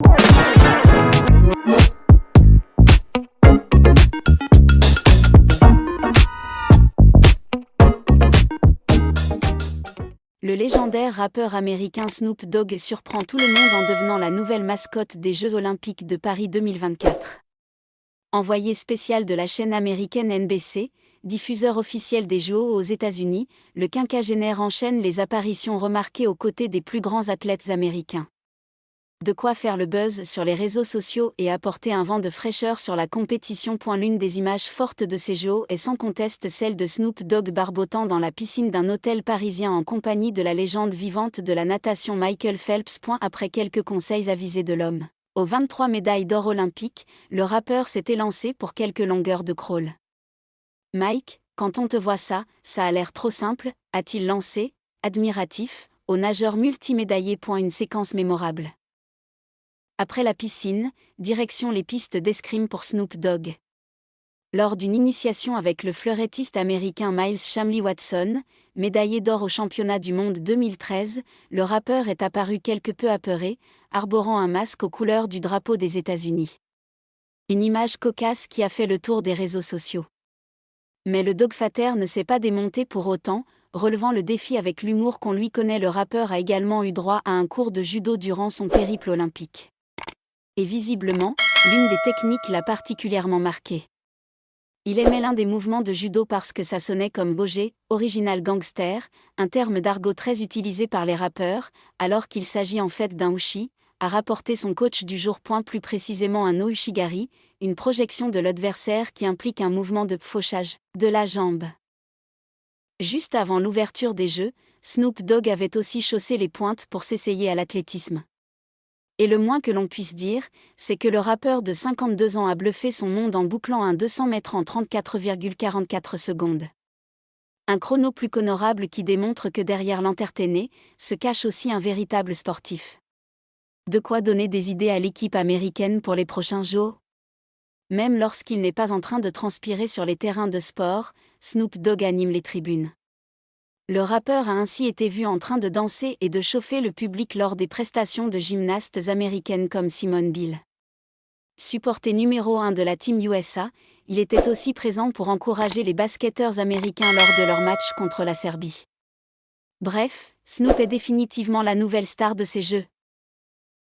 Le légendaire rappeur américain Snoop Dogg surprend tout le monde en devenant la nouvelle mascotte des Jeux Olympiques de Paris 2024. Envoyé spécial de la chaîne américaine NBC, diffuseur officiel des Jeux aux États-Unis, le quinquagénaire enchaîne les apparitions remarquées aux côtés des plus grands athlètes américains. De quoi faire le buzz sur les réseaux sociaux et apporter un vent de fraîcheur sur la compétition. L'une des images fortes de ces Jeux est sans conteste celle de Snoop Dogg barbotant dans la piscine d'un hôtel parisien en compagnie de la légende vivante de la natation Michael Phelps. Après quelques conseils avisés de l'homme aux 23 médailles d'or olympiques, le rappeur s'est élancé pour quelques longueurs de crawl. « Mike, quand on te voit ça a l'air trop simple », a-t-il lancé, admiratif, au nageur multimédaillé. Une séquence mémorable. Après la piscine, direction les pistes d'escrime pour Snoop Dogg. Lors d'une initiation avec le fleurettiste américain Miles Chamley Watson, médaillé d'or au championnat du monde 2013, le rappeur est apparu quelque peu apeuré, arborant un masque aux couleurs du drapeau des États-Unis. Une image cocasse qui a fait le tour des réseaux sociaux. Mais le dogfater ne s'est pas démonté pour autant, relevant le défi avec l'humour qu'on lui connaît. Le rappeur a également eu droit à un cours de judo durant son périple olympique. Et visiblement, l'une des techniques l'a particulièrement marqué. Il aimait l'un des mouvements de judo parce que ça sonnait comme Bojé, original gangster, un terme d'argot très utilisé par les rappeurs, alors qu'il s'agit en fait d'un uchi, a rapporté son coach du jour. Plus précisément un no-ushigari, une projection de l'adversaire qui implique un mouvement de fauchage de la jambe. Juste avant l'ouverture des Jeux, Snoop Dogg avait aussi chaussé les pointes pour s'essayer à l'athlétisme. Et le moins que l'on puisse dire, c'est que le rappeur de 52 ans a bluffé son monde en bouclant un 200 mètres en 34,44 secondes. Un chrono plus qu'honorable qui démontre que derrière l'entertainer, se cache aussi un véritable sportif. De quoi donner des idées à l'équipe américaine pour les prochains Jeux. Même lorsqu'il n'est pas en train de transpirer sur les terrains de sport, Snoop Dogg anime les tribunes. Le rappeur a ainsi été vu en train de danser et de chauffer le public lors des prestations de gymnastes américaines comme Simone Biles. Supporter numéro 1 de la Team USA, il était aussi présent pour encourager les basketteurs américains lors de leur match contre la Serbie. Bref, Snoop est définitivement la nouvelle star de ces Jeux.